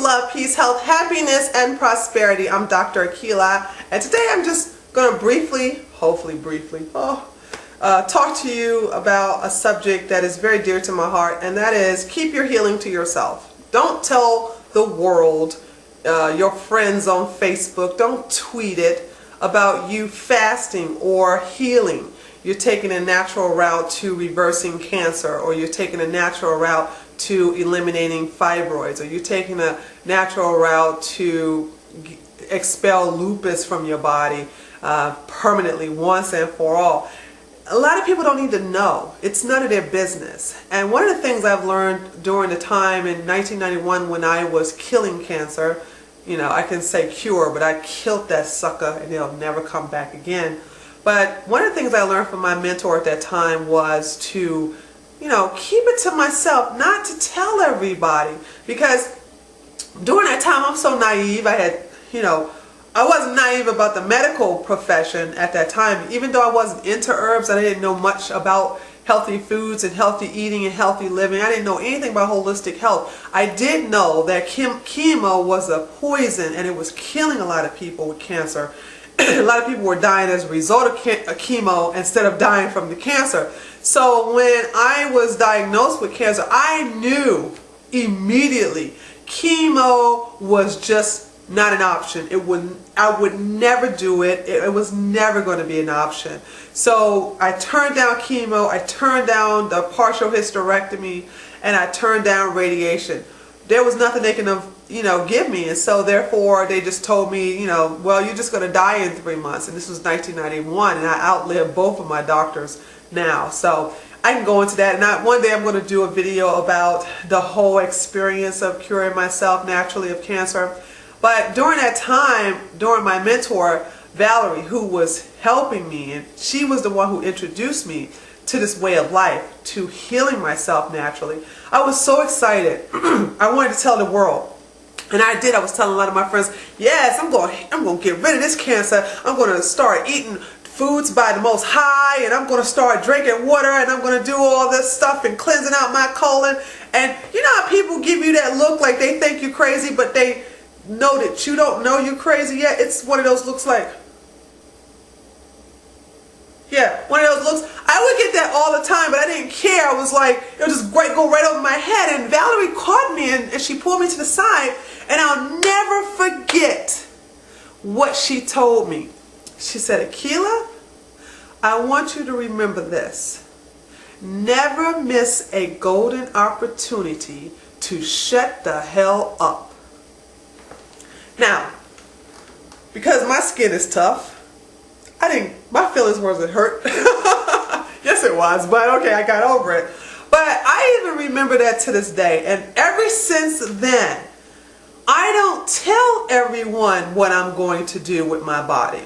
love, peace, health, happiness, and prosperity. I'm Dr. Akila, and today I'm just going to hopefully briefly, talk to you about a subject that is very dear to my heart, and that is keep your healing to yourself. Don't tell the world, your friends on Facebook, don't tweet it about you fasting or healing. You're taking a natural route to reversing cancer, or you're taking a natural route to eliminating fibroids, or you're taking a natural route to expel lupus from your body permanently once and for all. A lot of people don't need to know. It's none of their business. And one of the things I've learned during the time in 1991 when I was killing cancer, you know, I can say cure, but I killed that sucker and it'll never come back again. But one of the things I learned from my mentor at that time was to, you know, keep it to myself, not to tell everybody. Because during that time, I'm so naive. I wasn't naive about the medical profession at that time. Even though I wasn't into herbs, I didn't know much about healthy foods and healthy eating and healthy living. I didn't know anything about holistic health. I did know that chemo was a poison and it was killing a lot of people with cancer. A lot of people were dying as a result of chemo instead of dying from the cancer. So when I was diagnosed with cancer, I knew immediately chemo was just not an option. I would never do it. It was never going to be an option. So I turned down chemo, I turned down the partial hysterectomy, and I turned down radiation. There was nothing they can, give me, and so therefore they just told me, well, you're just going to die in 3 months. And this was 1991, and I outlived both of my doctors now. So I can go into that, and one day I'm going to do a video about the whole experience of curing myself naturally of cancer. But during that time, during my mentor, Valerie, who was helping me, and she was the one who introduced me to this way of life, to healing myself naturally, I was so excited. I wanted to tell the world. And I did. I was telling a lot of my friends, yes, I'm going to get rid of this cancer. I'm going to start eating foods by the Most High, and I'm going to start drinking water, and I'm going to do all this stuff and cleansing out my colon. And you know how people give you that look like they think you're crazy, but they know that you don't know you're crazy yet? It's one of those looks like, yeah, one of those looks. I would get that all the time, but I didn't care. I was like, it would just go right over my head. And Valerie caught me and she pulled me to the side, and I'll never forget what she told me. She said, Akila, I want you to remember this. Never miss a golden opportunity to shut the hell up. Now, because my skin is tough, my feelings wasn't hurt. Yes, it was, but okay, I got over it. But I even remember that to this day, and ever since then, I don't tell everyone what I'm going to do with my body.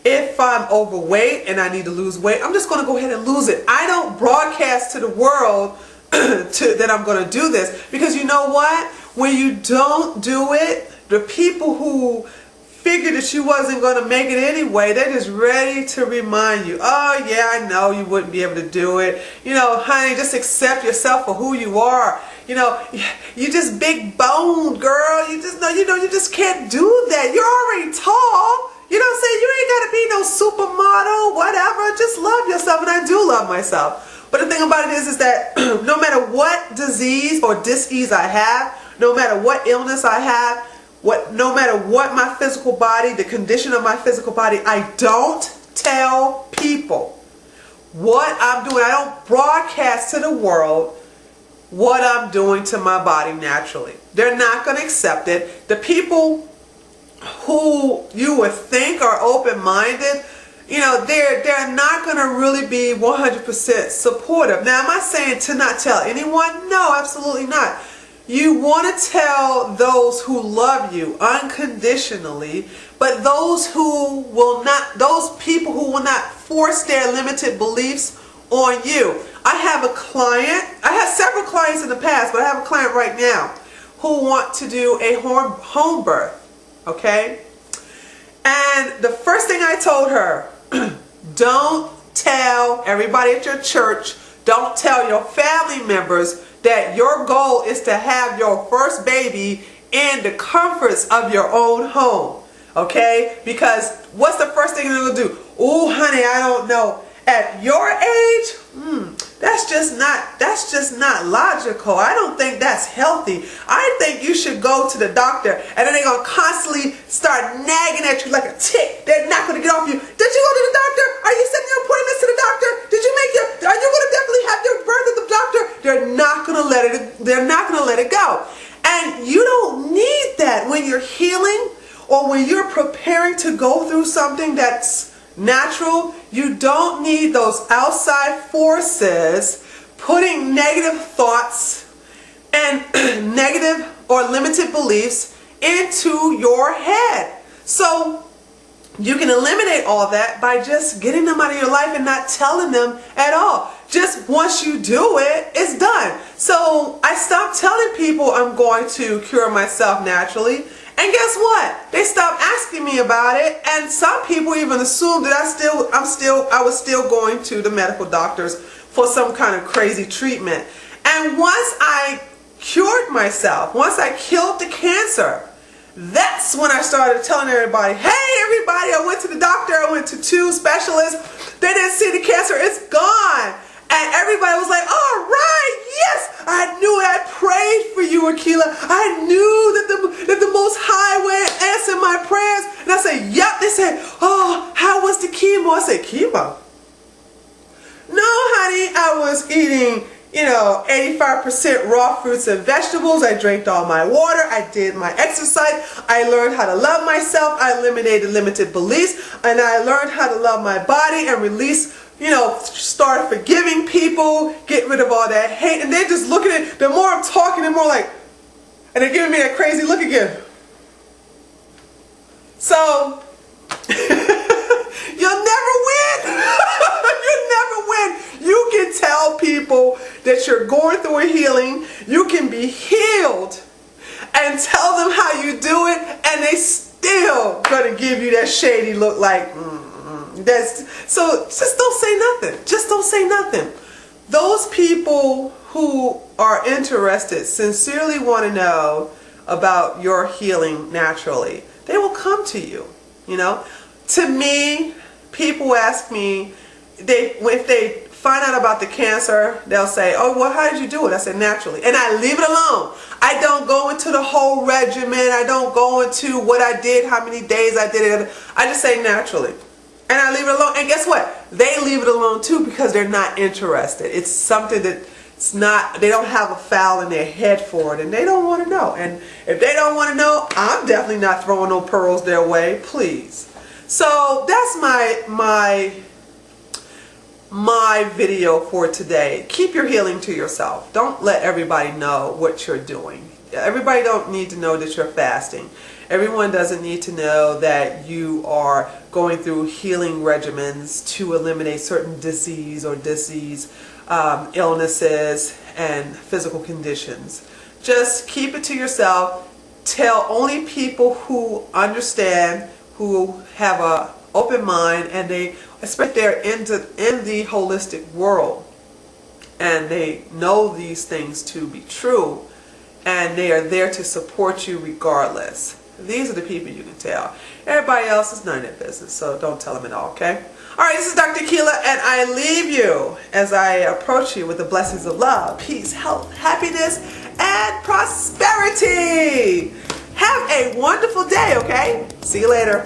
If I'm overweight and I need to lose weight, I'm just going to go ahead and lose it. I don't broadcast to the world that I'm going to do this, because you know what? When you don't do it, the people who figured that you wasn't going to make it anyway, they're just ready to remind you, oh yeah, I know you wouldn't be able to do it. Honey, just accept yourself for who you are. You just big boned, girl. You just can't do that. You're already tall. You know what I'm saying? You ain't got to be no supermodel, whatever. Just love yourself, and I do love myself. But the thing about it is that no matter what disease or dis-ease I have, no matter what illness I have, no matter what my physical body, the condition of my physical body, I don't tell people what I'm doing. I don't broadcast to the world what I'm doing to my body naturally. They're not going to accept it. The people who you would think are open-minded, they're not going to really be 100% supportive. Now, am I saying to not tell anyone? No, absolutely not. You want to tell those who love you unconditionally, but those people who will not force their limited beliefs on you. I have several clients in the past, but I have a client right now who want to do a home birth, okay? And the first thing I told her, don't tell everybody at your church, don't tell your family members that your goal is to have your first baby in the comforts of your own home. Okay? Because what's the first thing they're going to do? Oh, honey, I don't know. At your age, that's just not logical. I don't think that's healthy. I think you should go to the doctor, and then they're going to constantly start nagging at you like a tick. They're not going to get off you. Did you go to the doctor? Are you setting your appointments to the doctor? Are you going to definitely have your birth at the doctor? They're not going to let it go. And you don't need that when you're healing or when you're preparing to go through something that's natural. You don't need those outside forces putting negative thoughts and negative or limited beliefs into your head. So you can eliminate all that by just getting them out of your life and not telling them at all. Just once you do it, it's done. So I stopped telling people I'm going to cure myself naturally. And guess what? They stopped asking me about it, and some people even assumed that I was still going to the medical doctors for some kind of crazy treatment. And once I cured myself, once I killed the cancer, that's when I started telling everybody, hey everybody, I went to the doctor, I went to 2 specialists, they didn't see the cancer, it's gone. And everybody was like, all right, yes, I knew it. I prayed for you, Akilah. I knew that the Most High would answer my prayers. And I said, yep. They said, oh, how was the chemo? I said, chemo? No, honey, I was eating, 85% raw fruits and vegetables. I drank all my water. I did my exercise. I learned how to love myself. I eliminated limited beliefs. And I learned how to love my body and release, start forgiving people, get rid of all that hate. And they're just looking at, the more I'm talking, the more like, and they're giving me that crazy look again. So, you'll never win. You'll never win. You can tell people that you're going through a healing. You can be healed and tell them how you do it, and they still gonna give you that shady look like, so just don't say nothing. Just don't say nothing. Those people who are interested, sincerely want to know about your healing naturally, they will come to you. To me, people ask me, if they find out about the cancer, they'll say, oh, well, how did you do it? I said, naturally. And I leave it alone. I don't go into the whole regimen. I don't go into what I did, how many days I did it. I just say naturally. And I leave it alone. And guess what? They leave it alone too, because they're not interested. It's something that they don't have a file in their head for it, and they don't want to know. And if they don't want to know, I'm definitely not throwing no pearls their way, please. So that's my video for today. Keep your healing to yourself. Don't let everybody know what you're doing. Everybody don't need to know that you're fasting. Everyone doesn't need to know that you are going through healing regimens to eliminate certain disease or illnesses and physical conditions. Just keep it to yourself. Tell only people who understand, who have an open mind, and especially they're in the holistic world, and they know these things to be true, and they are there to support you regardless. These are the people you can tell. Everybody else is none of their business, so don't tell them at all, okay? Alright, this is Dr. Akilah, and I leave you as I approach you with the blessings of love, peace, health, happiness, and prosperity. Have a wonderful day, okay? See you later.